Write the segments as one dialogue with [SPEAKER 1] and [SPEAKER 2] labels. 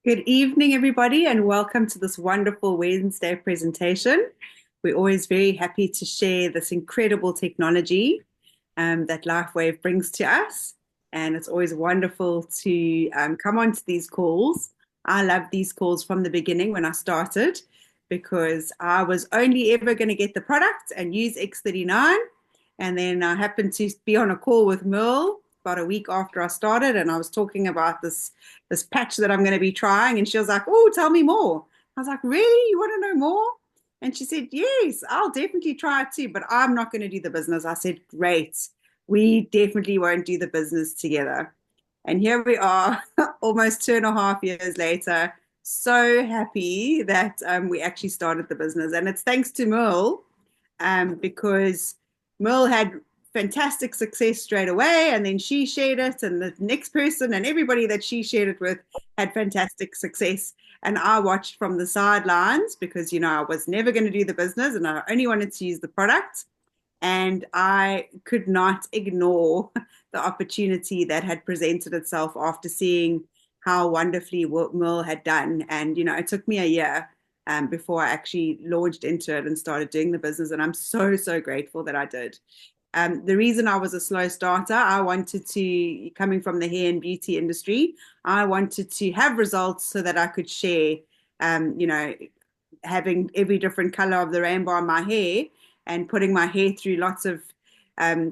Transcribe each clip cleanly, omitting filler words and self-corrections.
[SPEAKER 1] Good evening, everybody, and welcome to this wonderful Wednesday presentation. We're always very happy to share this incredible technology that LifeWave brings to us. And it's always wonderful to come onto these calls. I loved these calls from the beginning when I started because I was only ever going to get the product and use X39. And then I happened to be on a call with Merle about a week after I started, and I was talking about this patch that I'm going to be trying. And she was like, "Oh, tell me more." I was like, "Really? You want to know more?" And she said, "Yes, I'll definitely try it too, but I'm not going to do the business." I said, "Great. We definitely won't do the business together." And here we are, almost 2.5 years later, so happy that we actually started the business. And it's thanks to Merle, because Merle had fantastic success straight away, and then she shared it, and the next person and everybody that she shared it with had fantastic success. And I watched from the sidelines because, I was never going to do the business and I only wanted to use the product. And I could not ignore the opportunity that had presented itself after seeing how wonderfully Merle had done. And, it took me a year before I actually launched into it and started doing the business. And I'm so, so grateful that I did. The reason I was a slow starter, I wanted to, coming from the hair and beauty industry, I wanted to have results so that I could share, um, you know, having every different color of the rainbow on my hair and putting my hair through lots of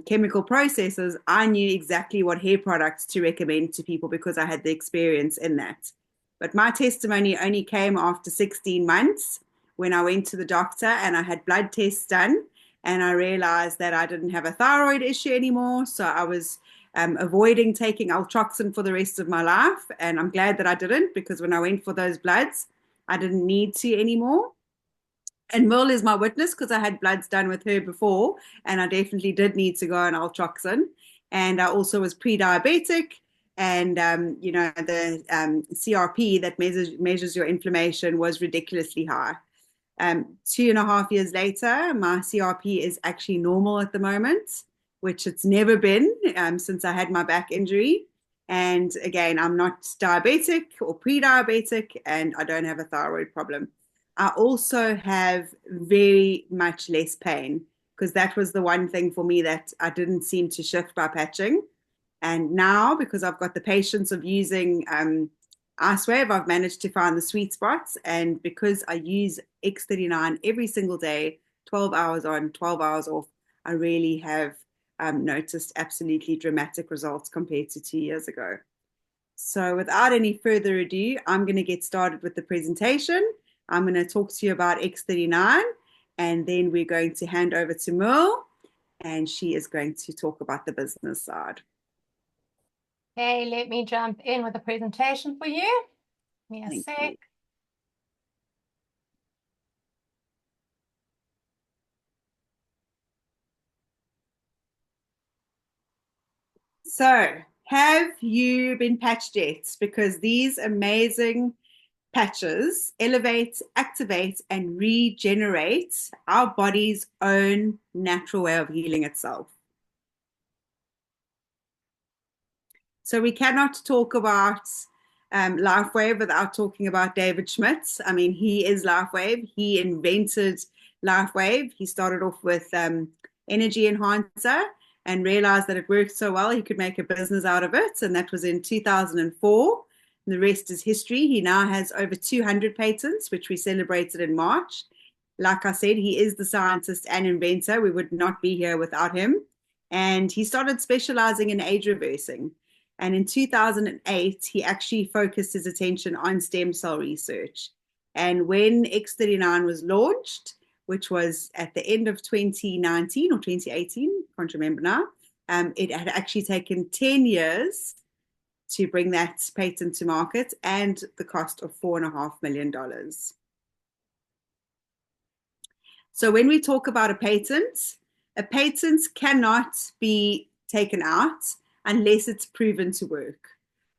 [SPEAKER 1] chemical processes. I knew exactly what hair products to recommend to people because I had the experience in that. But my testimony only came after 16 months when I went to the doctor and I had blood tests done, and I realized that I didn't have a thyroid issue anymore. So I was avoiding taking altroxin for the rest of my life. And I'm glad that I didn't, because when I went for those bloods, I didn't need to anymore. And Merle is my witness because I had bloods done with her before, and I definitely did need to go on altroxin. And I also was pre-diabetic, and the CRP that measures your inflammation was ridiculously high. 2.5 years later, my CRP is actually normal at the moment, which it's never been since I had my back injury. And again, I'm not diabetic or pre-diabetic, and I don't have a thyroid problem. I also have very much less pain because that was the one thing for me that I didn't seem to shift by patching. And now, because I've got the patience of using IceWave, I've managed to find the sweet spots. And because I use X39 every single day, 12 hours on, 12 hours off, I really have noticed absolutely dramatic results compared to 2 years ago. So without any further ado, I'm going to get started with the presentation. I'm going to talk to you about X39, and then we're going to hand over to Merle, and she is going to talk about the business side.
[SPEAKER 2] Okay, let me jump in with a presentation for you. Give me a
[SPEAKER 1] Thank
[SPEAKER 2] sec.
[SPEAKER 1] you. So, have you been patched yet? Because these amazing patches elevate, activate, and regenerate our body's own natural way of healing itself. So we cannot talk about LifeWave without talking about David Schmidt. I mean, he is LifeWave. He invented LifeWave. He started off with energy enhancer and realized that it worked so well he could make a business out of it. And that was in 2004. And the rest is history. He now has over 200 patents, which we celebrated in March. Like I said, he is the scientist and inventor. We would not be here without him. And he started specializing in age reversing. And in 2008, he actually focused his attention on stem cell research. And when X39 was launched, which was at the end of 2019 or 2018, can't remember now, it had actually taken 10 years to bring that patent to market and the cost of $4.5 million. So when we talk about a patent cannot be taken out unless it's proven to work.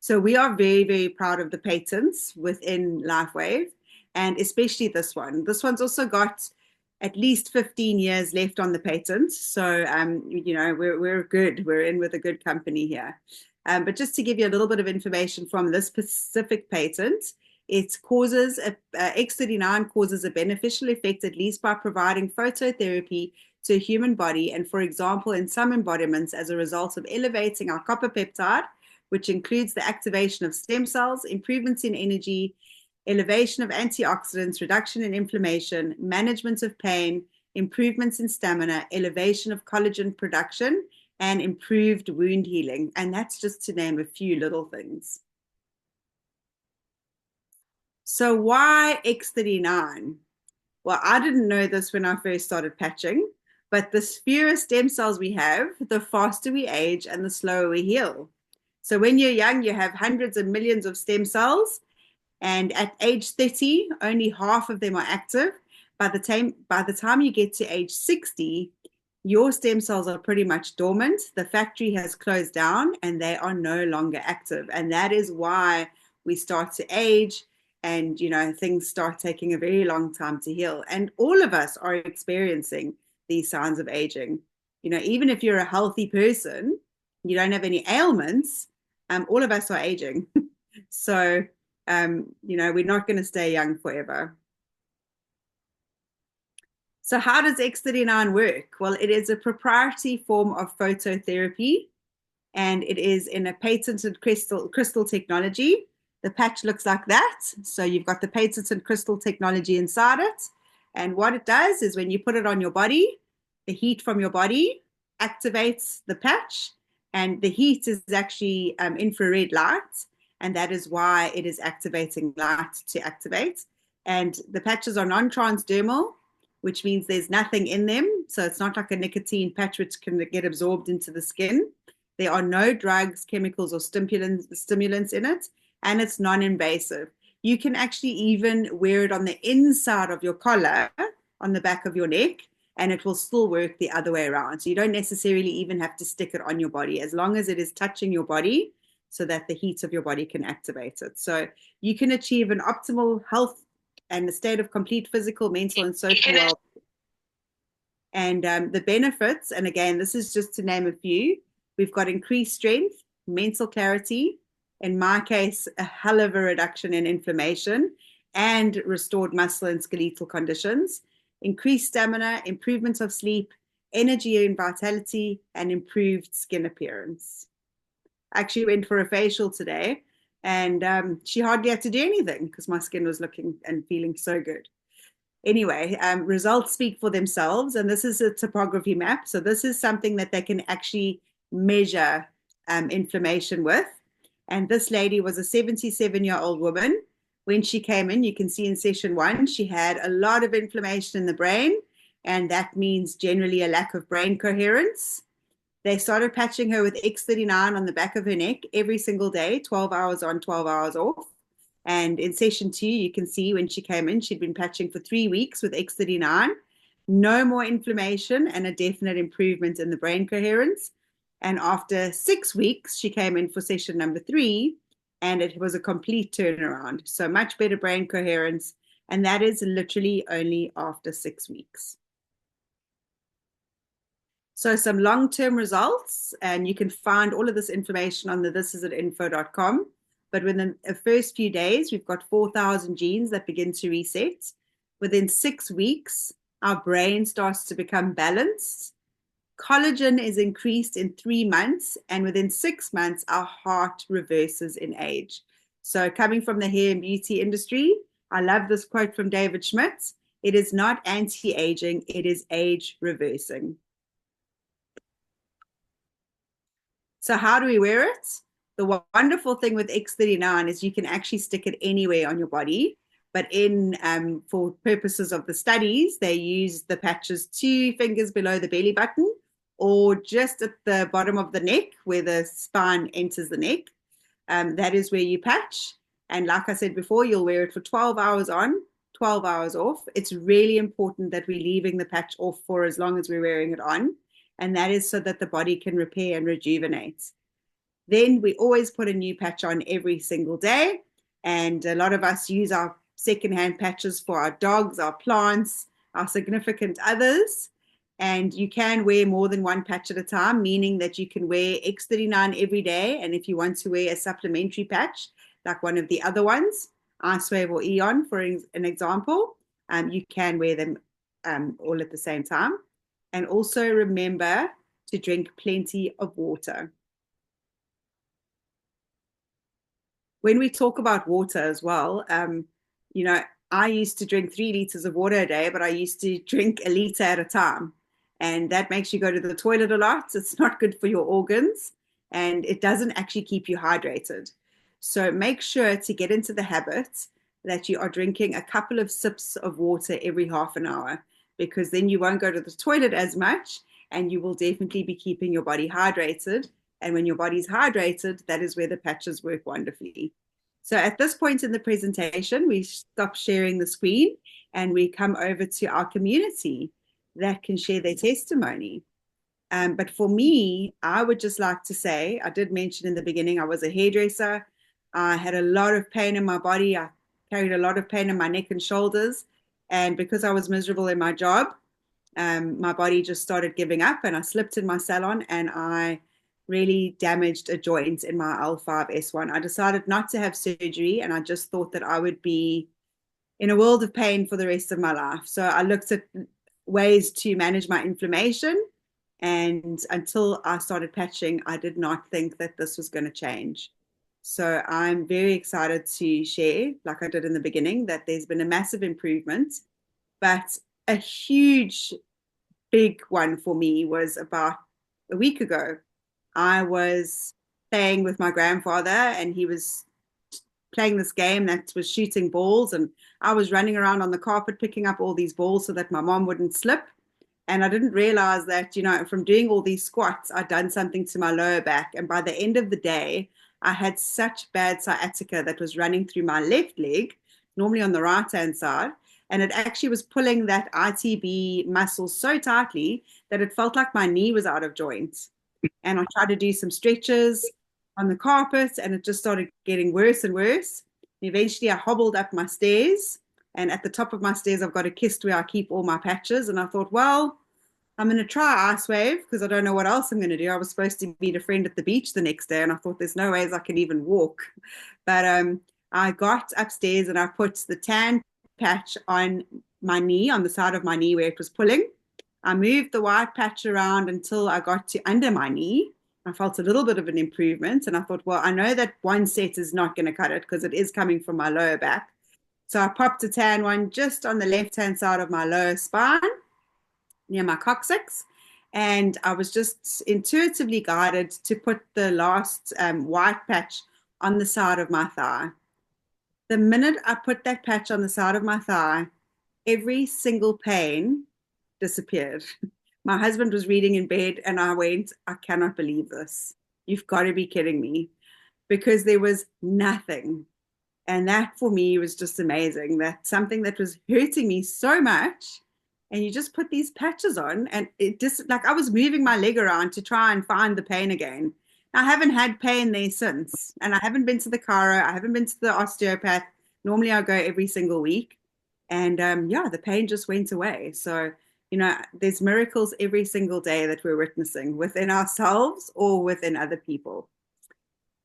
[SPEAKER 1] So we are very, very proud of the patents within LifeWave, and especially this one. This one's also got at least 15 years left on the patent. So, we're good. We're in with a good company here. But just to give you a little bit of information from this specific patent, X39 causes a beneficial effect, at least by providing phototherapy to a human body, and for example, in some embodiments, as a result of elevating our copper peptide, which includes the activation of stem cells, improvements in energy, elevation of antioxidants, reduction in inflammation, management of pain, improvements in stamina, elevation of collagen production, and improved wound healing. And that's just to name a few little things. So why X39? Well, I didn't know this when I first started patching, but the fewer stem cells we have, the faster we age and the slower we heal. So when you're young, you have hundreds of millions of stem cells, and at age 30, only half of them are active. By the time you get to age 60, your stem cells are pretty much dormant. The factory has closed down and they are no longer active. And that is why we start to age, and things start taking a very long time to heal. And all of us are experiencing these signs of aging. Even if you're a healthy person, you don't have any ailments, all of us are aging. So we're not going to stay young forever. So how does X39 work? Well, it is a proprietary form of phototherapy, and it is in a patented crystal technology. The patch looks like that. So you've got the patented crystal technology inside it. And what it does is when you put it on your body, the heat from your body activates the patch. And the heat is actually infrared light. And that is why it is activating light to activate. And the patches are non-transdermal, which means there's nothing in them. So it's not like a nicotine patch which can get absorbed into the skin. There are no drugs, chemicals, or stimulants in it. And it's non-invasive. You can actually even wear it on the inside of your collar, on the back of your neck, and it will still work the other way around. So you don't necessarily even have to stick it on your body, as long as it is touching your body so that the heat of your body can activate it. So you can achieve an optimal health and a state of complete physical, mental, and social well. And the benefits, and again, this is just to name a few, we've got increased strength, mental clarity, in my case, a hell of a reduction in inflammation and restored muscle and skeletal conditions, increased stamina, improvement of sleep, energy and vitality, and improved skin appearance. I actually went for a facial today, and she hardly had to do anything because my skin was looking and feeling so good. Anyway, results speak for themselves, and this is a topography map. So this is something that they can actually measure inflammation with. And this lady was a 77-year-old woman. When she came in, you can see in session 1, she had a lot of inflammation in the brain, and that means generally a lack of brain coherence. They started patching her with X39 on the back of her neck every single day, 12 hours on, 12 hours off. And in session 2, you can see when she came in, she'd been patching for 3 weeks with X39. No more inflammation and a definite improvement in the brain coherence. And after 6 weeks, she came in for session number 3, and it was a complete turnaround. So much better brain coherence. And that is literally only after 6 weeks. So some long-term results, and you can find all of this information on the thisisatinfo.com. But within the first few days, we've got 4,000 genes that begin to reset. Within 6 weeks, our brain starts to become balanced. Collagen is increased in 3 months, and within 6 months, our heart reverses in age. So coming from the hair and beauty industry, I love this quote from David Schmidt. It is not anti-aging, it is age reversing. So how do we wear it? The wonderful thing with X39 is you can actually stick it anywhere on your body. But for purposes of the studies, they use the patches 2 fingers below the belly button, or just at the bottom of the neck where the spine enters the neck. That is where you patch. And like I said before, you'll wear it for 12 hours on, 12 hours off. It's really important that we're leaving the patch off for as long as we're wearing it on. And that is so that the body can repair and rejuvenate. Then we always put a new patch on every single day. And a lot of us use our secondhand patches for our dogs, our plants, our significant others. And you can wear more than one patch at a time, meaning that you can wear X39 every day. And if you want to wear a supplementary patch, like one of the other ones, Icewave or Eon, for an example, you can wear them all at the same time. And also remember to drink plenty of water. When we talk about water as well, you know, I used to drink 3 liters of water a day, but I used to drink a liter at a time. And that makes you go to the toilet a lot. It's not good for your organs and it doesn't actually keep you hydrated. So make sure to get into the habit that you are drinking a couple of sips of water every half an hour, because then you won't go to the toilet as much and you will definitely be keeping your body hydrated. And when your body's hydrated, that is where the patches work wonderfully. So at this point in the presentation, we stop sharing the screen and we come over to our community that can share their testimony. But for me, I would just like to say, I did mention in the beginning, I was a hairdresser. I had a lot of pain in my body. I carried a lot of pain in my neck and shoulders. And because I was miserable in my job, my body just started giving up and I slipped in my salon and I really damaged a joint in my L5S1. I decided not to have surgery and I just thought that I would be in a world of pain for the rest of my life. So I looked at ways to manage my inflammation. And until I started patching, I did not think that this was going to change. So I'm very excited to share, like I did in the beginning, that there's been a massive improvement. But a huge, big one for me was about a week ago. I was playing with my grandfather and he was playing this game that was shooting balls. And I was running around on the carpet picking up all these balls so that my mom wouldn't slip. And I didn't realize that, you know, from doing all these squats, I'd done something to my lower back. And by the end of the day, I had such bad sciatica that was running through my left leg, normally on the right hand side. And it actually was pulling that ITB muscle so tightly that it felt like my knee was out of joint. And I tried to do some stretches on the carpet and it just started getting worse and worse. And eventually I hobbled up my stairs. And at the top of my stairs, I've got a kist where I keep all my patches. And I thought, well, I'm going to try Icewave because I don't know what else I'm going to do. I was supposed to meet a friend at the beach the next day. And I thought, there's no ways I can even walk. But I got upstairs and I put the tan patch on my knee, on the side of my knee where it was pulling. I moved the white patch around until I got to under my knee. I felt a little bit of an improvement. And I thought, well, I know that one set is not going to cut it because it is coming from my lower back. So I popped a tan one just on the left-hand side of my lower spine, near my coccyx. And I was just intuitively guided to put the last white patch on the side of my thigh. The minute I put that patch on the side of my thigh, every single pain disappeared. My husband was reading in bed and I went, I cannot believe this. You've got to be kidding me. Because there was nothing. And that for me was just amazing, that something that was hurting me so much, and you just put these patches on, and it just like I was moving my leg around to try and find the pain again. I haven't had pain there since, and I haven't been to the chiro, I haven't been to the osteopath. Normally I go every single week, and yeah, the pain just went away. So, you know, there's miracles every single day that we're witnessing within ourselves or within other people.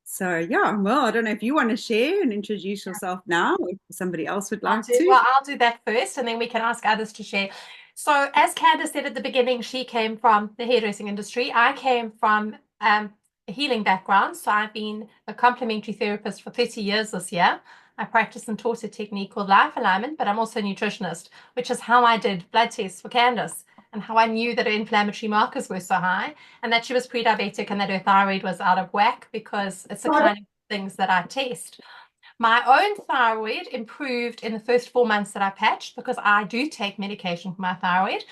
[SPEAKER 1] So yeah, well, I don't know if you want to share and introduce yourself now, or if somebody else would like to.
[SPEAKER 2] Well, I'll do that first, and then we can ask others to share. So, as Candice said at the beginning, she came from the hairdressing industry. I came from a healing background. So, I've been a complementary therapist for 30 years this year. I practice and taught a technique called life alignment, but I'm also a nutritionist, which is how I did blood tests for Candice and how I knew that her inflammatory markers were so high and that she was pre-diabetic and that her thyroid was out of whack, because it's the kind of things that I test. My own thyroid improved in the first 4 months that I patched, because I do take medication for my thyroid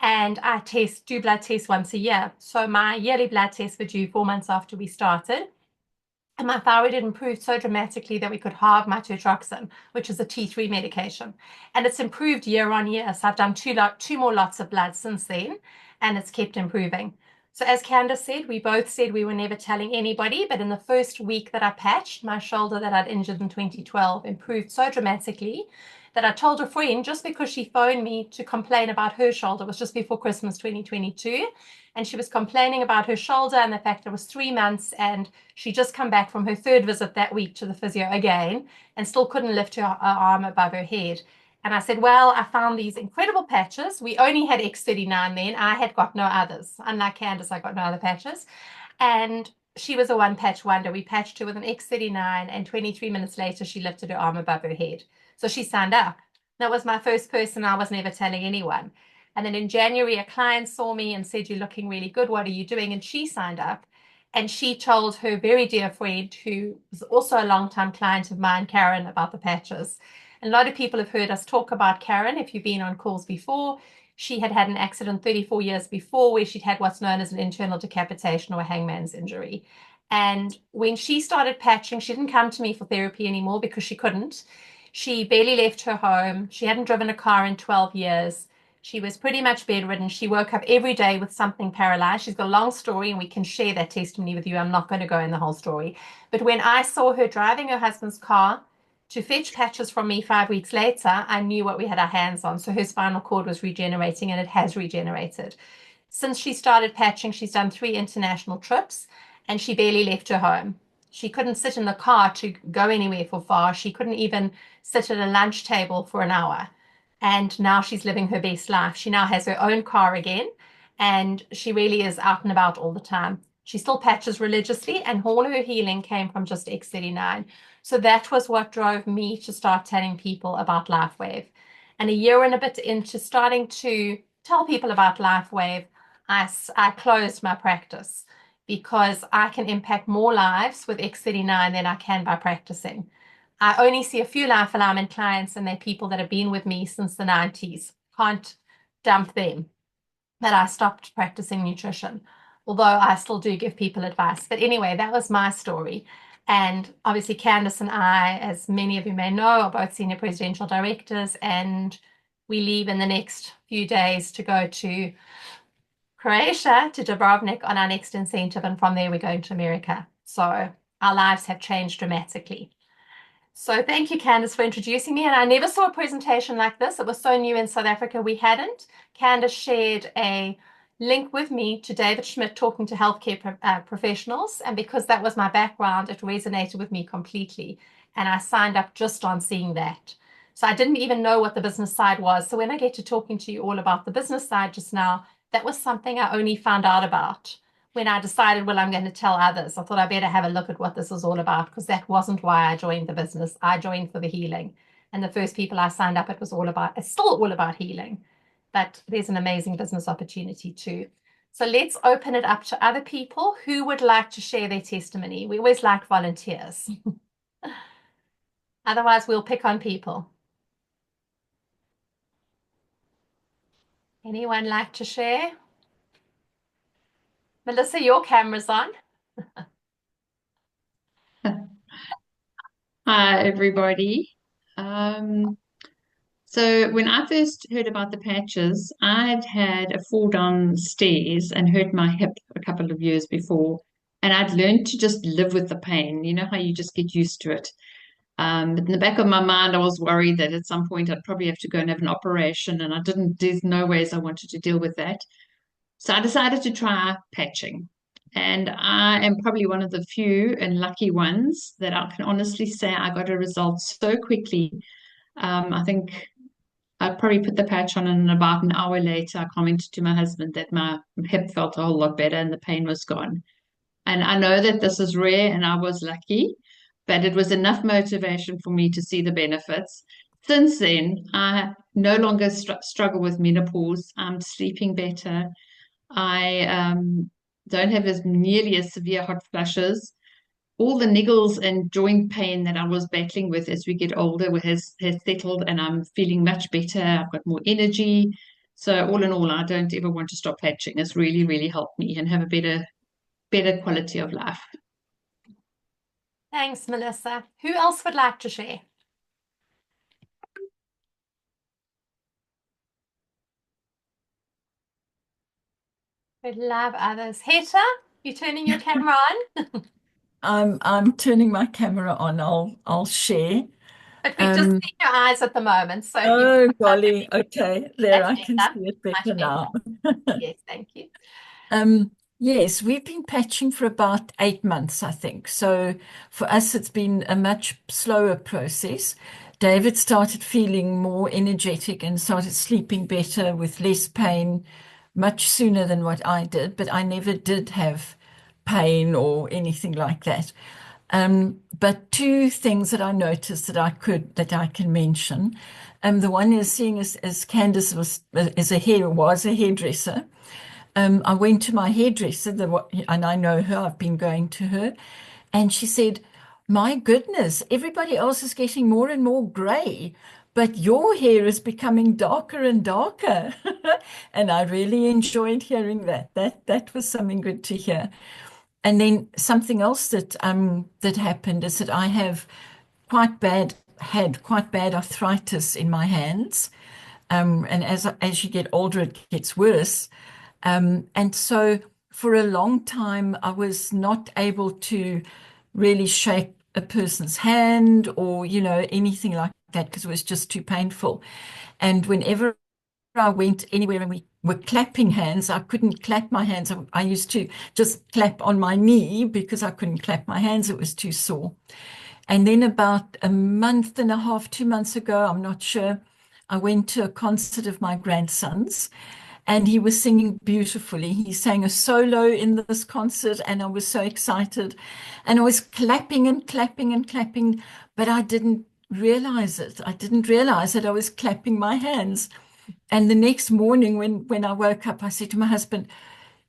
[SPEAKER 2] and I do blood tests once a year. So my yearly blood tests were due 4 months after we started. And my thyroid had improved so dramatically that we could halve my tetroxin, which is a T3 medication. And it's improved year on year. So I've done two more lots of blood since then, and it's kept improving. So as Candice said, we both said we were never telling anybody, but in the first week that I patched, my shoulder that I'd injured in 2012 improved so dramatically that I told a friend just because she phoned me to complain about her shoulder. It was just before Christmas 2022. And she was complaining about her shoulder and the fact that it was 3 months and she just come back from her third visit that week to the physio again and still couldn't lift her arm above her head. And I said, well, I found these incredible patches. We only had X39 then. I had got no others. Unlike Candice, I got no other patches. And she was a one patch wonder. We patched her with an X39 and 23 minutes later, she lifted her arm above her head. So she signed up. That was my first person. I was never telling anyone. And then in January, a client saw me and said, you're looking really good. What are you doing? And she signed up. And she told her very dear friend, who was also a long-time client of mine, Karen, about the patches. And a lot of people have heard us talk about Karen. If you've been on calls before, she had had an accident 34 years before where she'd had what's known as an internal decapitation or a hangman's injury. And when she started patching, she didn't come to me for therapy anymore because she couldn't. She barely left her home. She hadn't driven a car in 12 years. She was pretty much bedridden. She woke up every day with something paralyzed. She's got a long story, and we can share that testimony with you. I'm not going to go in the whole story. But when I saw her driving her husband's car to fetch patches from me 5 weeks later, I knew what we had our hands on. So her spinal cord was regenerating, and it has regenerated. Since she started patching, she's done 3 international trips, and she barely left her home. She couldn't sit in the car to go anywhere for far. She couldn't even sit at a lunch table for an hour. And now she's living her best life. She now has her own car again, and she really is out and about all the time. She still patches religiously, and all her healing came from just X39. So that was what drove me to start telling people about LifeWave. And a year and a bit into starting to tell people about LifeWave, I closed my practice because I can impact more lives with X39 than I can by practicing. I only see a few life alignment clients, and they're people that have been with me since the 90s. Can't dump them. But I stopped practicing nutrition, although I still do give people advice. But anyway, that was my story. And obviously, Candice and I, as many of you may know, are both senior presidential directors, and we leave in the next few days to go to Croatia, to Dubrovnik on our next incentive. And from there, we're going to America. So our lives have changed dramatically. So thank you, Candice, for introducing me. And I never saw a presentation like this. It was so new in South Africa, we hadn't. Candice shared a link with me to David Schmidt talking to healthcare professionals. And because that was my background, it resonated with me completely. And I signed up just on seeing that. So I didn't even know what the business side was. So when I get to talking to you all about the business side just now, that was something I only found out about when I decided, well, I'm going to tell others. I thought I better have a look at what this is all about, because that wasn't why I joined the business. I joined for the healing. And the first people I signed up, it's still all about healing. But there's an amazing business opportunity too. So let's open it up to other people who would like to share their testimony. We always like volunteers. Otherwise, we'll pick on people. Anyone like to share? Melissa, your camera's on.
[SPEAKER 3] Hi, everybody. So when I first heard about the patches, I'd had a fall downstairs and hurt my hip a couple of years before, and I'd learned to just live with the pain. You know how you just get used to it. But in the back of my mind, I was worried that at some point I'd probably have to go and have an operation, and there's no ways I wanted to deal with that. So I decided to try patching. And I am probably one of the few and lucky ones that I can honestly say I got a result so quickly. I think I probably put the patch on, and about an hour later, I commented to my husband that my hip felt a whole lot better and the pain was gone. And I know that this is rare and I was lucky, but it was enough motivation for me to see the benefits. Since then, I no longer struggle with menopause. I'm sleeping better. I don't have as nearly as severe hot flushes. All the niggles and joint pain that I was battling with as we get older has settled, and I'm feeling much better. I've got more energy. So all in all, I don't ever want to stop patching. It's really, really helped me and have a better quality of life.
[SPEAKER 2] Thanks, Melissa. Who else would like to share? We'd love others. Heta, you turning your camera on?
[SPEAKER 4] I'm turning my camera on. I'll share.
[SPEAKER 2] But we just see your eyes at the moment, so you
[SPEAKER 4] Oh, golly. Okay, there
[SPEAKER 2] that's
[SPEAKER 4] I can
[SPEAKER 2] better.
[SPEAKER 4] see it
[SPEAKER 2] Much
[SPEAKER 4] better
[SPEAKER 2] better.
[SPEAKER 4] now.
[SPEAKER 2] Yes, thank you.
[SPEAKER 4] Yes, we've been patching for about 8 months, I think. So for us, it's been a much slower process. David started feeling more energetic and started sleeping better with less pain much sooner than what I did, but I never did have pain or anything like that. But two things that I noticed that I can mention. The one is seeing as Candice was a hairdresser. I went to my hairdresser, and I know her, I've been going to her, and she said, "My goodness, everybody else is getting more and more gray, but your hair is becoming darker and darker." And I really enjoyed hearing that. That was something good to hear. And then something else that happened is that I had quite bad arthritis in my hands. And as you get older, it gets worse. And so for a long time, I was not able to really shake a person's hand or, anything like that because it was just too painful. And whenever I went anywhere and we were clapping hands, I couldn't clap my hands. I used to just clap on my knee because I couldn't clap my hands. It was too sore. And then about a month and a half, 2 months ago, I'm not sure, I went to a concert of my grandson's and he was singing beautifully. He sang a solo in this concert and I was so excited. And I was clapping and clapping and clapping, but I didn't realize it. I didn't realize that I was clapping my hands. And the next morning when I woke up, I said to my husband,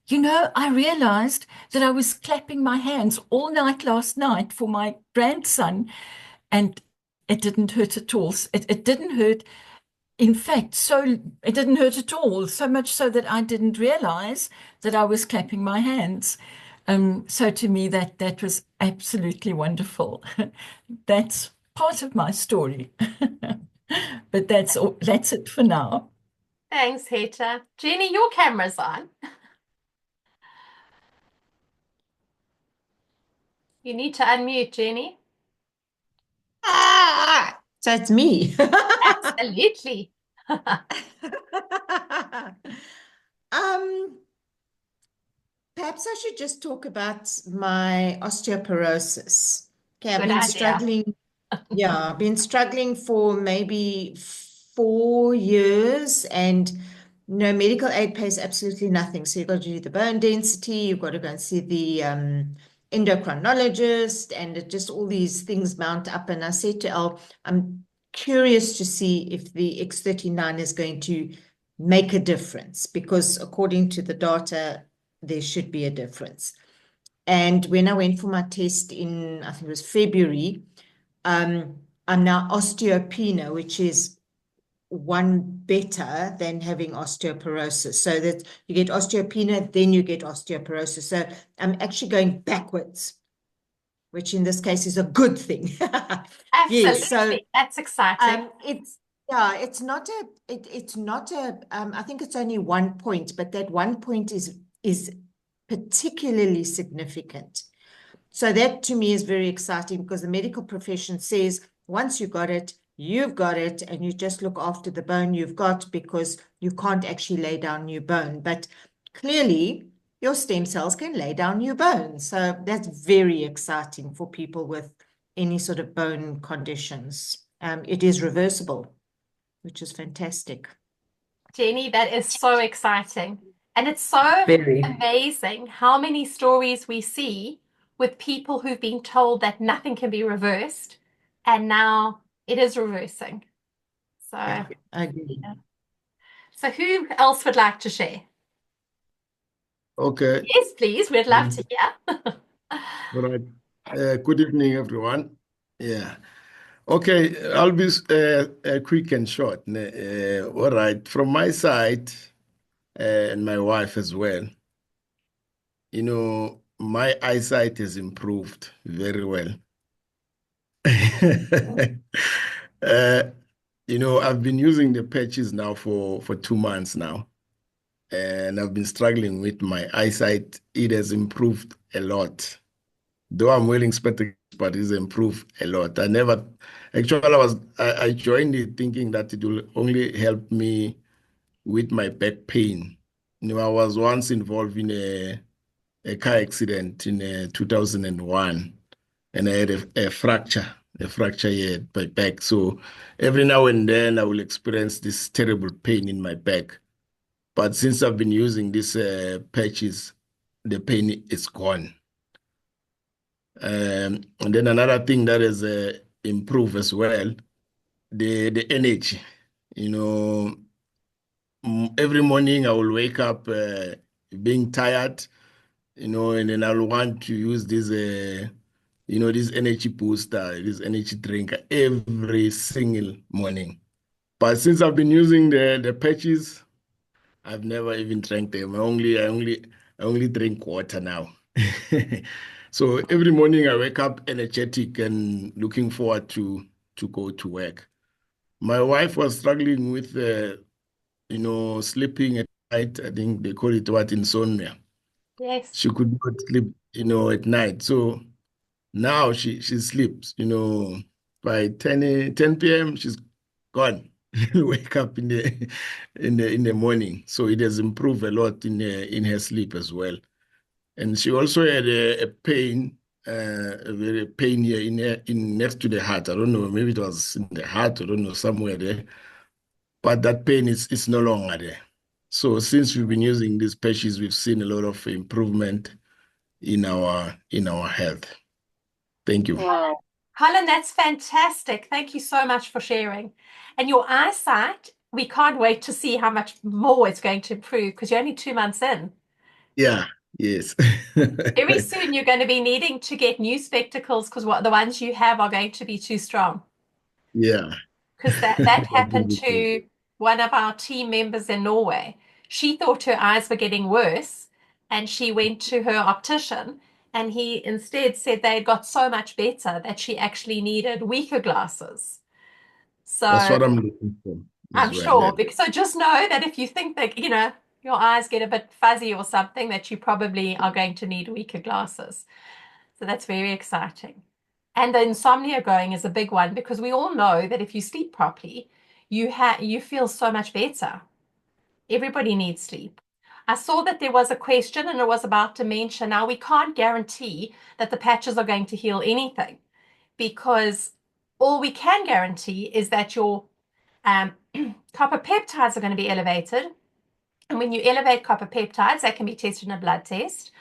[SPEAKER 4] I realized that I was clapping my hands all night last night for my grandson, and it didn't hurt at all. It didn't hurt. In fact, so it didn't hurt at all, so much so that I didn't realize that I was clapping my hands. So to me, that was absolutely wonderful. That's part of my story. But that's it for now.
[SPEAKER 2] Thanks, Heta. Jenny, your camera's on. You need to unmute, Jenny.
[SPEAKER 5] So it's me.
[SPEAKER 2] Absolutely.
[SPEAKER 5] Perhaps I should just talk about my osteoporosis. Okay, I've
[SPEAKER 2] Good
[SPEAKER 5] been
[SPEAKER 2] idea.
[SPEAKER 5] struggling. Yeah, I've been struggling for maybe 4 years, and medical aid pays absolutely nothing. So you've got to do the bone density, you've got to go and see the endocrinologist, and it just all these things mount up. And I said to Elle, I'm curious to see if the X39 is going to make a difference, because according to the data, there should be a difference. And when I went for my test in, I think it was February, I'm now osteopenia, which is one better than having osteoporosis. So that you get osteopenia, then you get osteoporosis. So I'm actually going backwards, which in this case is a good thing.
[SPEAKER 2] Absolutely.
[SPEAKER 5] Yes, so
[SPEAKER 2] that's exciting.
[SPEAKER 5] it's not a I think it's only 1 point, but that 1 point is particularly significant. So that to me is very exciting, because the medical profession says once you got it, you've got it, and you just look after the bone you've got, because you can't actually lay down new bone. But clearly your stem cells can lay down new bone. So that's very exciting for people with any sort of bone conditions. It is reversible, which is fantastic.
[SPEAKER 2] Jenny, that is so exciting. And it's so
[SPEAKER 5] Very.
[SPEAKER 2] amazing how many stories we see with people who've been told that nothing can be reversed, and now it is reversing. So,
[SPEAKER 5] Yeah, I agree.
[SPEAKER 2] yeah. So who else would like to share?
[SPEAKER 6] Okay.
[SPEAKER 2] Yes, please. We'd love to hear.
[SPEAKER 6] All right. Good evening, everyone. Yeah. Okay, I'll be quick and short. All right. From my side, and my wife as well, my eyesight has improved very well. I've been using the patches now for 2 months now, and I've been struggling with my eyesight. It has improved a lot. Though I'm wearing spectacles, but it's improved a lot. Actually, I joined it thinking that it will only help me with my back pain. I was once involved in a car accident in 2001, and I had a fracture here at my back. So every now and then I will experience this terrible pain in my back. But since I've been using these patches, the pain is gone. And then another thing that has improved as well, the energy. You know, every morning I will wake up being tired, and then I'll want to use this energy booster, this energy drink every single morning. But since I've been using the patches, I've never even drank them. I only drink water now. So every morning I wake up energetic and looking forward to go to work. My wife was struggling with sleeping at night. I think they call it what, insomnia.
[SPEAKER 2] Yes.
[SPEAKER 6] She could not sleep, at night. So now she sleeps, by 10 p.m. she's gone. Wake up in the morning. So it has improved a lot in her sleep as well. And she also had a pain, a very pain here in next to the heart. I don't know, maybe it was in the heart, I don't know, somewhere there. But that pain is no longer there. So since we've been using these patches, we've seen a lot of improvement in our health. Thank you.
[SPEAKER 2] Wow. Helen, that's fantastic. Thank you so much for sharing. And your eyesight, we can't wait to see how much more it's going to improve because you're only 2 months in.
[SPEAKER 6] Yeah, yes.
[SPEAKER 2] Very soon you're going to be needing to get new spectacles because the ones you have are going to be too strong.
[SPEAKER 6] Yeah.
[SPEAKER 2] Because that happened to one of our team members in Norway. She thought her eyes were getting worse and she went to her optician and he instead said they had got so much better that she actually needed weaker glasses.
[SPEAKER 6] That's
[SPEAKER 2] So
[SPEAKER 6] what I'm looking for
[SPEAKER 2] I'm
[SPEAKER 6] as well.
[SPEAKER 2] sure. So just know that if you think that, your eyes get a bit fuzzy or something, that you probably are going to need weaker glasses. So that's very exciting. And the insomnia going is a big one because we all know that if you sleep properly, you feel so much better. Everybody needs sleep. I saw that there was a question and it was about dementia. Now, we can't guarantee that the patches are going to heal anything because all we can guarantee is that your copper peptides are going to be elevated. And when you elevate copper peptides, that can be tested in a blood test.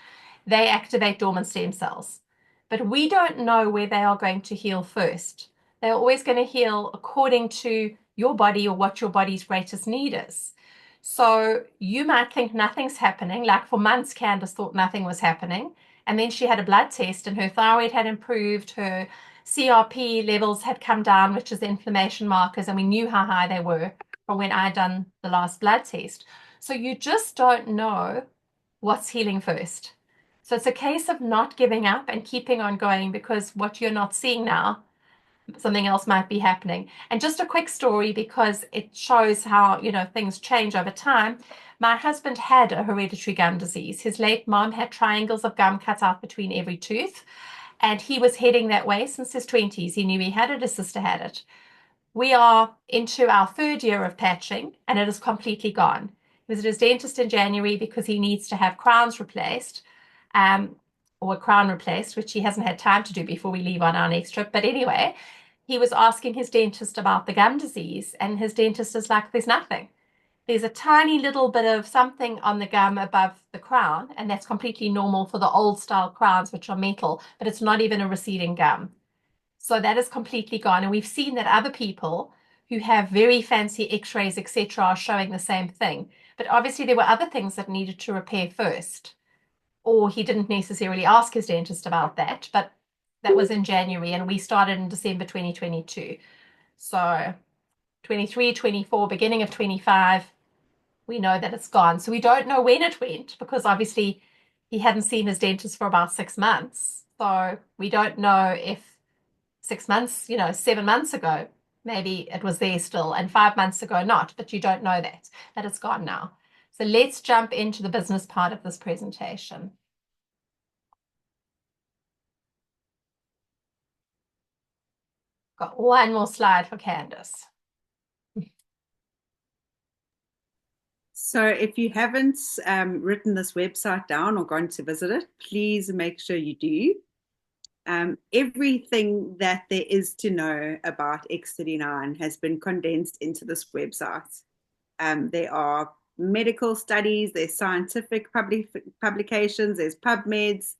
[SPEAKER 2] They activate dormant stem cells. But we don't know where they are going to heal first. They're always going to heal according to your body or what your body's greatest need is. So you might think nothing's happening. Like for months, Candice thought nothing was happening. And then she had a blood test and her thyroid had improved, her CRP levels had come down, which is the inflammation markers, and we knew how high they were from when I'd done the last blood test. So you just don't know what's healing first. So it's a case of not giving up and keeping on going because what you're not seeing now, something else might be happening. And just a quick story because it shows how, things change over time. My husband had a hereditary gum disease. His late mom had triangles of gum cut out between every tooth, and he was heading that way since his 20s. He knew he had it, his sister had it. We are into our 3rd year of patching, and it is completely gone. He was at his dentist in January because he needs to have crowns replaced, or a crown replaced, which he hasn't had time to do before we leave on our next trip. But anyway, he was asking his dentist about the gum disease, and his dentist is like, there's nothing. There's a tiny little bit of something on the gum above the crown, and that's completely normal for the old style crowns, which are metal, but it's not even a receding gum. So that is completely gone. And we've seen that other people who have very fancy x-rays, etc., are showing the same thing. But obviously there were other things that needed to repair first. Or he didn't necessarily ask his dentist about that, but that was in January and we started in December 2022. So 23, 24, beginning of 25, we know that it's gone. So we don't know when it went because obviously he hadn't seen his dentist for about 6 months. So we don't know if 6 months, 7 months ago, maybe it was there still, and 5 months ago not, but you don't know that it's gone now. So let's jump into the business part of this presentation. Got one more slide for Candice.
[SPEAKER 1] So if you haven't written this website down or gone to visit it, please make sure you do. Everything that there is to know about X39 has been condensed into this website. There are medical studies, there's scientific publications, there's PubMeds,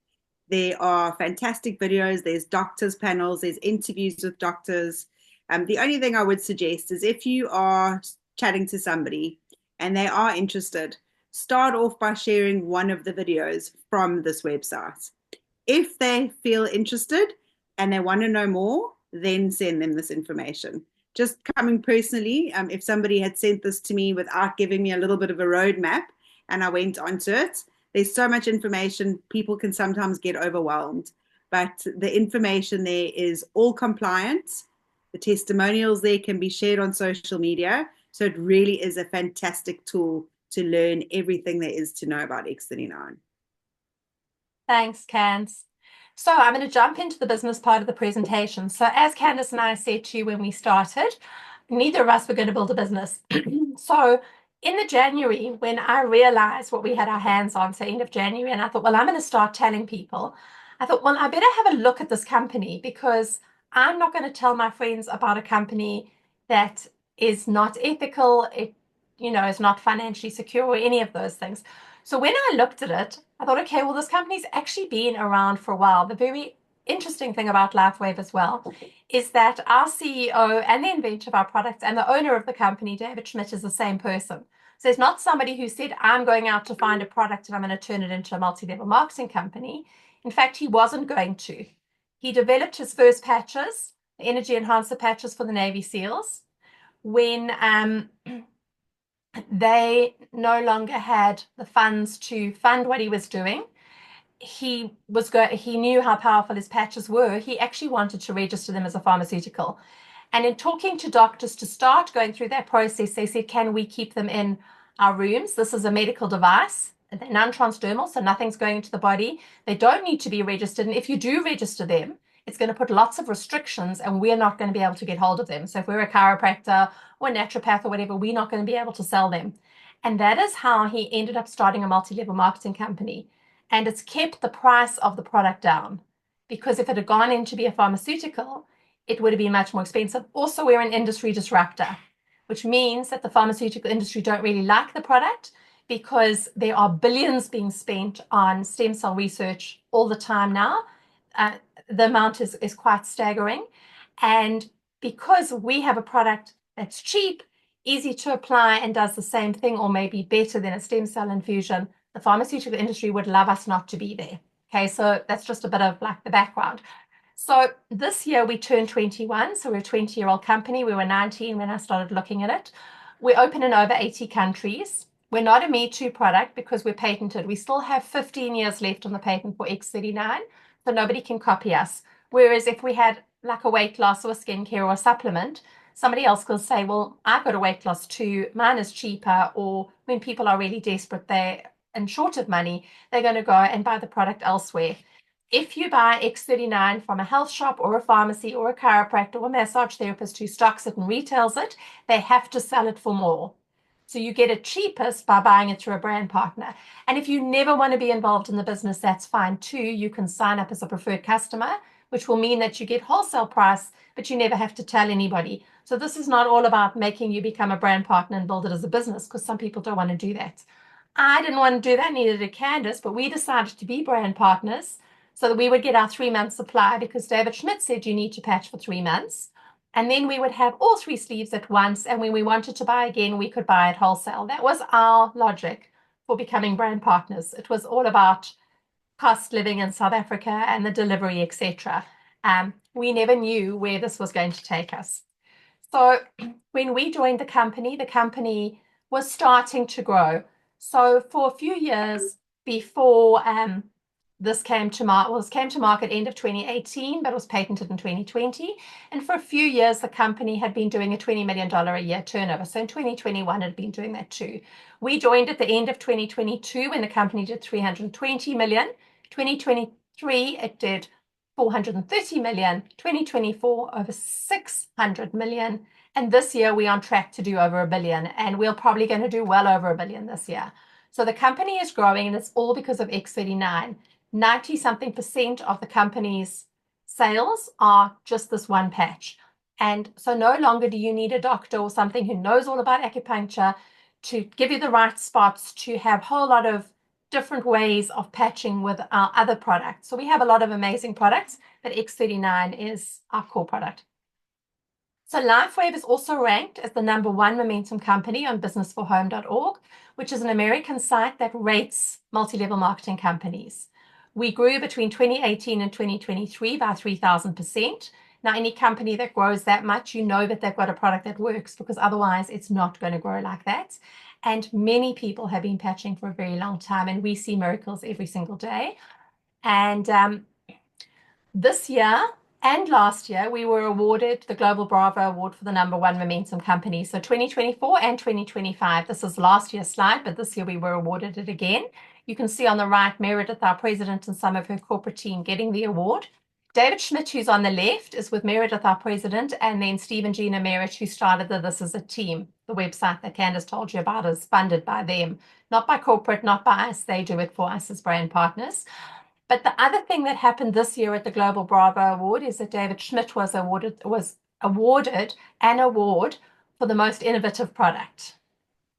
[SPEAKER 1] there are fantastic videos, there's doctors panels, there's interviews with doctors. The only thing I would suggest is if you are chatting to somebody and they are interested, start off by sharing one of the videos from this website. If they feel interested and they want to know more, then send them this information. Just coming personally, if somebody had sent this to me without giving me a little bit of a roadmap and I went onto it, there's so much information, people can sometimes get overwhelmed. But the information there is all compliant. The testimonials there can be shared on social media. So it really is a fantastic tool to learn everything there is to know about X39.
[SPEAKER 2] Thanks, Candice. So I'm going to jump into the business part of the presentation. So as Candice and I said to you when we started, neither of us were going to build a business. So in the January, when I realized what we had our hands on, so end of January, and I thought, well, I'm going to start telling people, I thought, well, I better have a look at this company because I'm not going to tell my friends about a company that is not ethical, it, is not financially secure or any of those things. So when I looked at it, I thought, okay, well, this company's actually been around for a while. The very interesting thing about LifeWave as well is that our CEO and the inventor of our products and the owner of the company, David Schmidt, is the same person. So it's not somebody who said, I'm going out to find a product and I'm going to turn it into a multi-level marketing company. In fact, he wasn't going to. He developed his first patches, the energy enhancer patches for the Navy SEALs, when they no longer had the funds to fund what he was doing. He knew how powerful his patches were. He actually wanted to register them as a pharmaceutical. And in talking to doctors to start going through that process, they said, can we keep them in our rooms? This is a medical device. They're non-transdermal, so nothing's going into the body. They don't need to be registered. And if you do register them, it's going to put lots of restrictions and we're not going to be able to get hold of them. So if we're a chiropractor or a naturopath or whatever, we're not going to be able to sell them. And that is how he ended up starting a multi-level marketing company. And it's kept the price of the product down, because if it had gone in to be a pharmaceutical, it would have been much more expensive. Also, we're an industry disruptor, which means that the pharmaceutical industry don't really like the product because there are billions being spent on stem cell research all the time now. The amount is quite staggering. And because we have a product that's cheap, easy to apply, and does the same thing or maybe better than a stem cell infusion, the pharmaceutical industry would love us not to be there. Okay, so that's just a bit of like the background. So this year we turned 21, so we're a 20-year-old company. We were 19 when I started looking at it. We're open in over 80 countries. We're not a Me Too product because we're patented. We still have 15 years left on the patent for X39, so nobody can copy us. Whereas if we had like a weight loss or a skincare or a supplement, somebody else could say, well, I've got a weight loss too, mine is cheaper. Or when people are really desperate, they're and short of money, they're going to go and buy the product elsewhere. If you buy X39 from a health shop or a pharmacy or a chiropractor or a massage therapist who stocks it and retails it, they have to sell it for more. So you get it cheapest by buying it through a brand partner. And if you never want to be involved in the business, that's fine too. You can sign up as a preferred customer, which will mean that you get wholesale price, but you never have to tell anybody. So this is not all about making you become a brand partner and build it as a business, because some people don't want to do that. I didn't want to do that, neither did Candice, but we decided to be brand partners so that we would get our 3-month supply, because David Schmidt said you need to patch for 3 months. And then we would have all 3 sleeves at once. And when we wanted to buy again, we could buy at wholesale. That was our logic for becoming brand partners. It was all about cost living in South Africa and the delivery, etc. We never knew where this was going to take us. So when we joined the company was starting to grow. So for a few years before this came to market end of 2018, but it was patented in 2020. And for a few years, the company had been doing a $20 million a year turnover. So in 2021, it had been doing that too. We joined at the end of 2022 when the company did 320 million. 2023, it did 430 million, 2024 over 600 million, and this year we're on track to do over 1 billion, and we're probably going to do well over 1 billion this year. So the company is growing, and it's all because of X39. 90-something% of the company's sales are just this one patch. And so no longer do you need a doctor or something who knows all about acupuncture to give you the right spots, to have a whole lot of different ways of patching with our other products. So we have a lot of amazing products, but X39 is our core product. So LifeWave is also ranked as the #1 momentum company on businessforhome.org, which is an American site that rates multi-level marketing companies. We grew between 2018 and 2023 by 3,000%. Now, any company that grows that much, you know that they've got a product that works, because otherwise it's not going to grow like that. And many people have been patching for a very long time, and we see miracles every single day. And this year and last year, we were awarded the Global Bravo Award for the #1 momentum company. So 2024 and 2025, this is last year's slide, but this year we were awarded it again. You can see on the right, Meredith, our president, and some of her corporate team getting the award. David Schmidt, who's on the left, is with Meredith, our president, and then Steve and Gina Merritt, who started This Is a Team. The website that Candice told you about is funded by them, not by corporate, not by us. They do it for us as brand partners. But the other thing that happened this year at the Global Bravo Award is that David Schmidt was awarded an award for the most innovative product.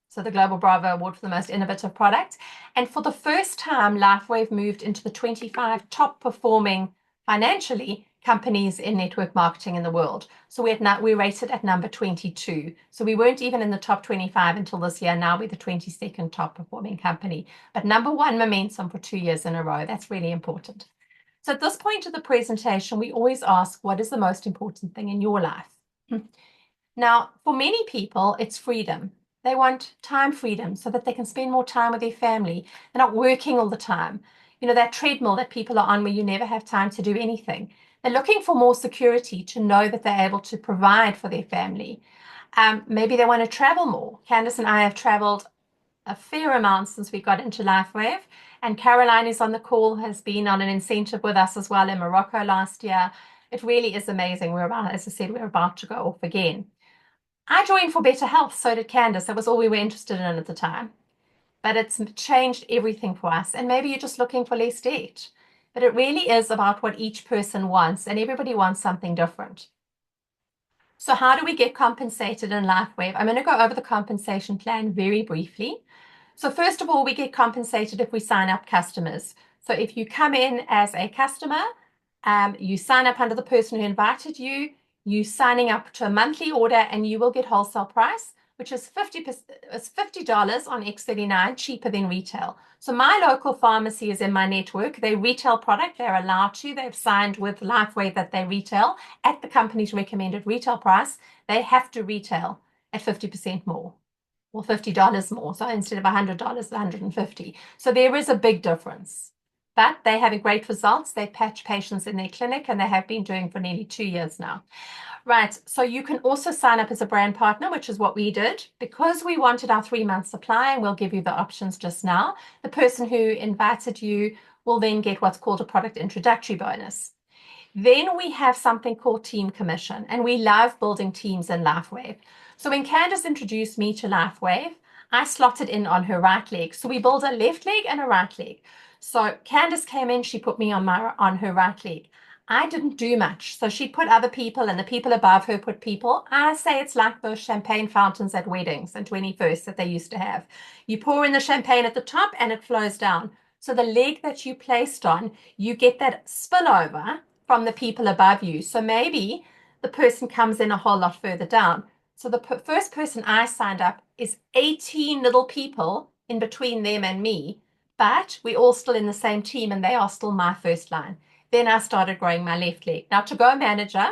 [SPEAKER 2] So the Global Bravo Award for the most innovative product. And for the first time, LifeWave moved into the 25 top performing financially companies in network marketing in the world. So we rated at number 22. So we weren't even in the top 25 until this year. Now we're the 22nd top performing company, but #1 momentum for 2 years in a row. That's really important. So at this point of the presentation, we always ask, what is the most important thing in your life? Now, for many people, it's freedom. They want time freedom so that they can spend more time with their family. They're not working all the time. You know, that treadmill that people are on where you never have time to do anything. They're looking for more security to know that they're able to provide for their family. Maybe they want to travel more. Candice and I have traveled a fair amount since we got into LifeWave. And Caroline, who's on the call, has been on an incentive with us as well in Morocco last year. It really is amazing. As I said, we're about to go off again. I joined for better health. So did Candice. That was all we were interested in at the time. But it's changed everything for us. And maybe you're just looking for less debt. But it really is about what each person wants, and everybody wants something different. So how do we get compensated in LifeWave? I'm going to go over the compensation plan very briefly. So first of all, we get compensated if we sign up customers. So if you come in as a customer, you sign up under the person who invited you, you signing up to a monthly order, and you will get wholesale price, which is $50 on X39, cheaper than retail. So my local pharmacy is in my network. They retail product. They're allowed to. They've signed with LifeWave that they retail at the company's recommended retail price. They have to retail at 50% more, or $50 more. So instead of $100, $150. So there is a big difference. But they have great results. They patch patients in their clinic, and they have been doing for nearly 2 years now. Right, so you can also sign up as a brand partner, which is what we did, because we wanted our 3-month supply, and we'll give you the options just now. The person who invited you will then get what's called a product introductory bonus. Then we have something called team commission, and we love building teams in LifeWave. So when Candice introduced me to LifeWave, I slotted in on her right leg. So we build a left leg and a right leg. So Candice came in, she put me on her right leg. I didn't do much. So she put other people, and the people above her put people. I say it's like those champagne fountains at weddings and 21st that they used to have. You pour in the champagne at the top and it flows down. So the leg that you placed on, you get that spillover from the people above you. So maybe the person comes in a whole lot further down. So the first person I signed up is 18 little people in between them and me, but we're all still in the same team, and they are still my first line. Then I started growing my left leg. Now, to go manager,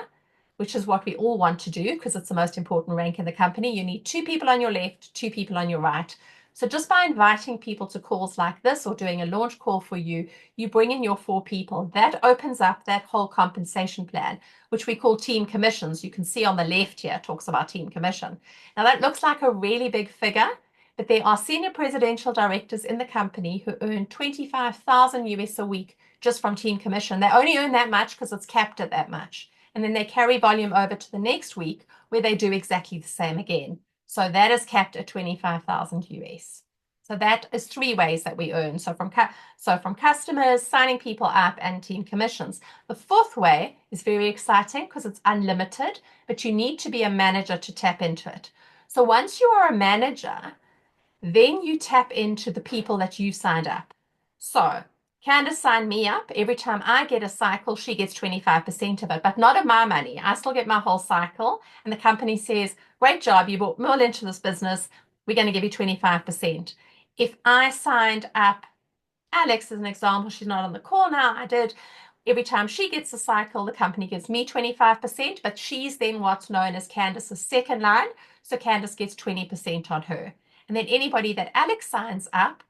[SPEAKER 2] which is what we all want to do because it's the most important rank in the company, you need 2 people on your left, 2 people on your right. So just by inviting people to calls like this or doing a launch call for you, you bring in your 4 people. That opens up that whole compensation plan, which we call team commissions. You can see on the left here, it talks about team commission. Now, that looks like a really big figure, but there are senior presidential directors in the company who earn $25,000 US a week just from team commission. They only earn that much because it's capped at that much. And then they carry volume over to the next week where they do exactly the same again. So that is capped at 25,000 US. So that is 3 ways that we earn. So from customers, signing people up, and team commissions. The 4th way is very exciting because it's unlimited, but you need to be a manager to tap into it. So once you are a manager, then you tap into the people that you signed up. So Candice signed me up. Every time I get a cycle, she gets 25% of it, but not of my money. I still get my whole cycle. And the company says, great job, you brought Merle into this business. We're going to give you 25%. If I signed up Alex as an example, she's not on the call now, I did. Every time she gets a cycle, the company gives me 25%, but she's then what's known as Candice's second line. So Candice gets 20% on her. And then anybody that Alex signs up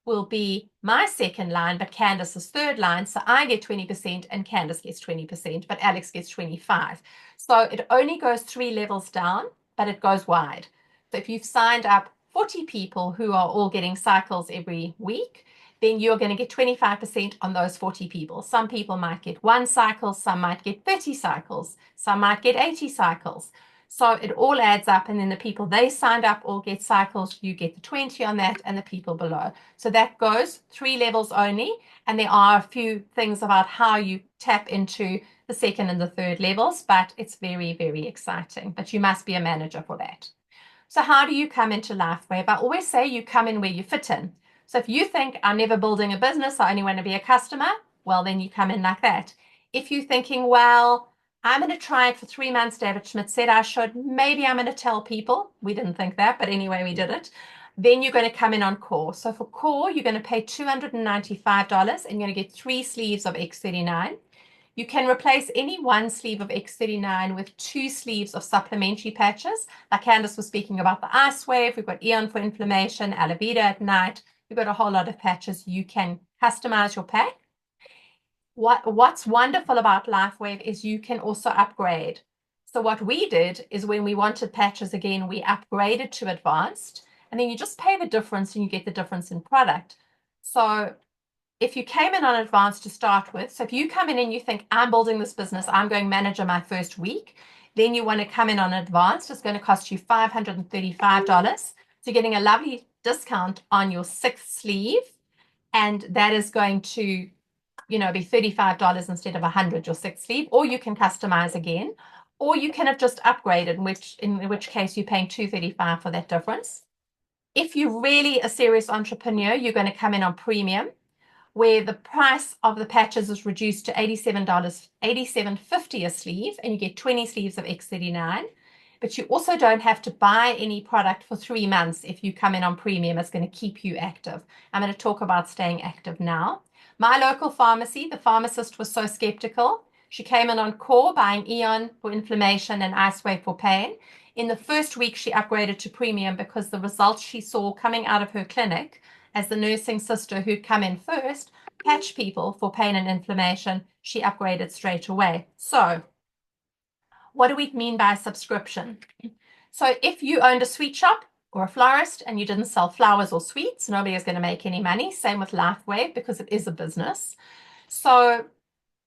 [SPEAKER 2] will be my second line, but Candice's third line. So I get 20% and Candice gets 20%, but Alex gets 25%. So it only goes 3 levels down, but it goes wide. So if you've signed up 40 people who are all getting cycles every week, then you're going to get 25% on those 40 people. Some people might get 1 cycle, some might get 30 cycles, some might get 80 cycles. So it all adds up, and then the people they signed up all get cycles. You get the 20 on that, and the people below. So that goes 3 levels only, and there are a few things about how you tap into the 2nd and the 3rd levels, but it's very, very exciting. But you must be a manager for that. So how do you come into LifeWave? I always say you come in where you fit in. So if you think I'm never building a business, I only want to be a customer, well, then you come in like that. If you're thinking, well, I'm going to try it for 3 months, David Schmidt said I should, maybe I'm going to tell people. We didn't think that, but anyway, we did it. Then you're going to come in on core. So for core, you're going to pay $295 and you're going to get 3 sleeves of X39. You can replace any 1 sleeve of X39 with 2 sleeves of supplementary patches. Like Candice was speaking about the Ice Wave. We've got Eon for inflammation, Aloe Vera at night. We've got a whole lot of patches. You can customize your pack. What's wonderful about LifeWave is you can also upgrade. So what we did is when we wanted patches again, we upgraded to advanced, and then you just pay the difference and you get the difference in product. So if you came in on advanced to start with, so if you come in and you think, I'm building this business, I'm going manager my first week, then you want to come in on advanced, it's going to cost you $535. So you're getting a lovely discount on your 6th sleeve, and that is going to be $35 instead of $100 your 6th sleeve, or you can customize again, or you can have just upgraded, in which case you're paying $235 for that difference. If you're really a serious entrepreneur, you're going to come in on premium, where the price of the patches is reduced to $87.50 a sleeve, and you get 20 sleeves of X39. But you also don't have to buy any product for 3 months if you come in on premium. It's going to keep you active. I'm going to talk about staying active now. My local pharmacy, the pharmacist was so skeptical. She came in on core, buying Eon for inflammation and Ice Wave for pain. In the first week, she upgraded to premium because the results she saw coming out of her clinic as the nursing sister who'd come in first, patch people for pain and inflammation, she upgraded straight away. So what do we mean by a subscription? So if you owned a sweet shop or a florist and you didn't sell flowers or sweets, nobody is going to make any money. Same with LifeWave because it is a business. So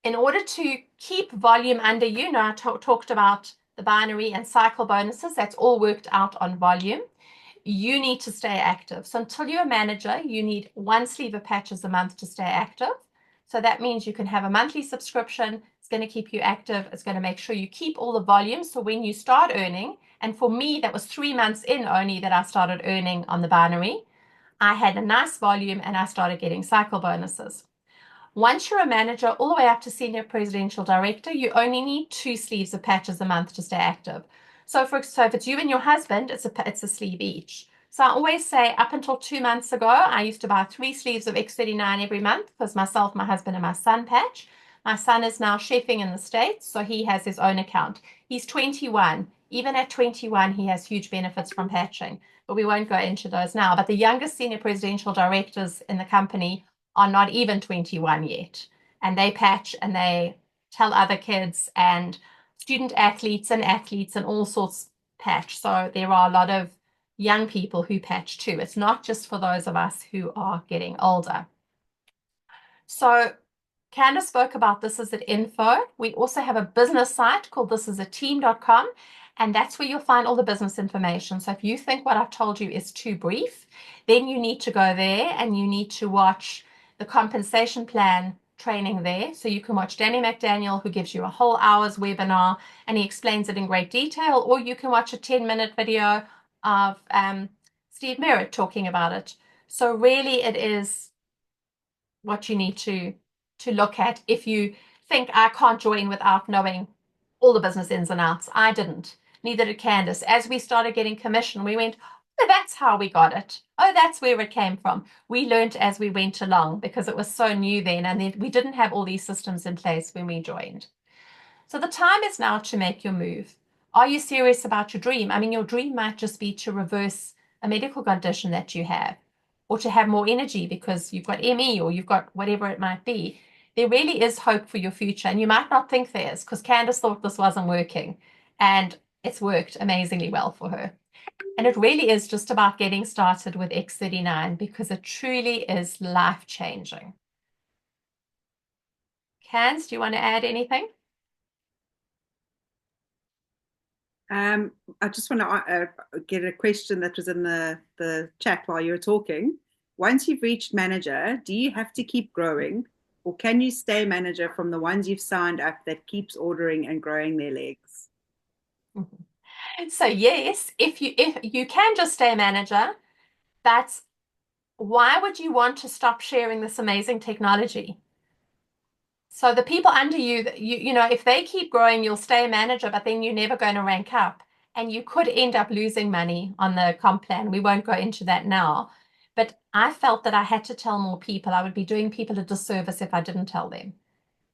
[SPEAKER 2] in order to keep volume under you, now I talked about the binary and cycle bonuses, that's all worked out on volume. You need to stay active. So until you're a manager, you need 1 sleeve of patches a month to stay active. So that means you can have a monthly subscription. It's going to keep you active. It's going to make sure you keep all the volume. So when you start earning, and for me, that was 3 months in only that I started earning on the binary, I had a nice volume and I started getting cycle bonuses. Once you're a manager all the way up to senior presidential director, you only need 2 sleeves of patches a month to stay active. So if it's you and your husband, it's a sleeve each. So I always say up until 2 months ago, I used to buy 3 sleeves of X39 every month because myself, my husband, and my son patch. My son is now chefing in the States, so he has his own account. He's 21. Even at 21, he has huge benefits from patching, but we won't go into those now. But the youngest senior presidential directors in the company are not even 21 yet, and they patch and they tell other kids, and student athletes and all sorts patch. So there are a lot of young people who patch too. It's not just for those of us who are getting older. So Candice spoke about This Is It Info. We also have a business site called thisisateam.com, and that's where you'll find all the business information. So if you think what I've told you is too brief, then you need to go there and you need to watch the compensation plan training there. So you can watch Danny McDaniel, who gives you a whole hour's webinar and he explains it in great detail, or you can watch a 10-minute video of Steve Merritt talking about it. So really it is what you need to look at if you think I can't join without knowing all the business ins and outs. I didn't. Neither did Candice. As we started getting commission, we went, oh, that's how we got it. Oh, that's where it came from. We learned as we went along because it was so new then, and then we didn't have all these systems in place when we joined. So the time is now to make your move. Are you serious about your dream? I mean, your dream might just be to reverse a medical condition that you have, or to have more energy because you've got ME or you've got whatever it might be. There really is hope for your future, and you might not think there is, because Candice thought this wasn't working, and it's worked amazingly well for her. And it really is just about getting started with X39 because it truly is life-changing. Candice, do you want to add anything?
[SPEAKER 1] I just want to get a question that was in the chat while you were talking. Once you've reached manager, do you have to keep growing, or can you stay manager from the ones you've signed up that keeps ordering and growing their legs?
[SPEAKER 2] So yes, if you can just stay manager, that's why would you want to stop sharing this amazing technology? So the people under you, you know, if they keep growing, you'll stay manager, but then you're never going to rank up. And you could end up losing money on the comp plan. We won't go into that now. But I felt that I had to tell more people. I would be doing people a disservice if I didn't tell them.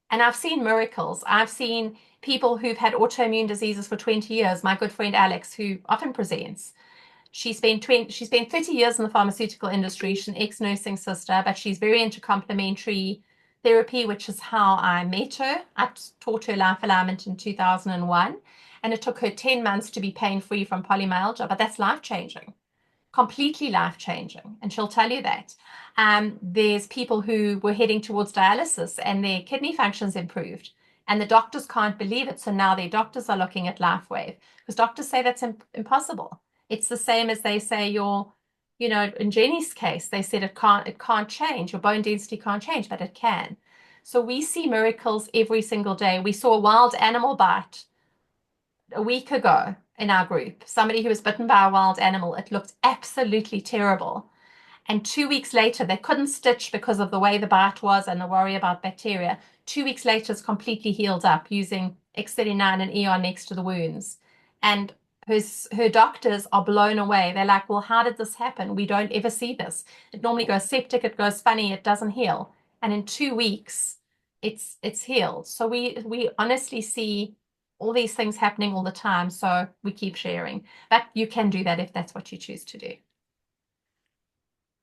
[SPEAKER 2] And I've seen miracles. I've seen people who've had autoimmune diseases for 20 years. My good friend Alex, who often presents, she spent 30 years in the pharmaceutical industry. She's an ex-nursing sister, but she's very into complementary therapy, which is how I met her. I taught her life alignment in 2001, and it took her 10 months to be pain-free from polymyalgia, but that's life-changing, completely life-changing, and she'll tell you that. There's people who were heading towards dialysis and their kidney functions improved, and the doctors can't believe it, so now their doctors are looking at LifeWave, because doctors say that's impossible. It's the same as they say in Jenny's case, they said it can't change, your bone density can't change, but it can. So we see miracles every single day. We saw a wild animal bite a week ago in our group, somebody who was bitten by a wild animal. It looked absolutely terrible. And 2 weeks later, they couldn't stitch because of the way the bite was and the worry about bacteria. 2 weeks later, it's completely healed up using X39 and ER next to the wounds. And her doctors are blown away. They're like, well, how did this happen? We don't ever see this. It normally goes septic, it goes funny, it doesn't heal. And in 2 weeks, it's healed. So we honestly see all these things happening all the time. So we keep sharing. But you can do that if that's what you choose to do.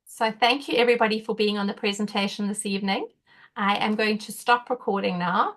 [SPEAKER 2] So thank you everybody for being on the presentation this evening. I am going to stop recording now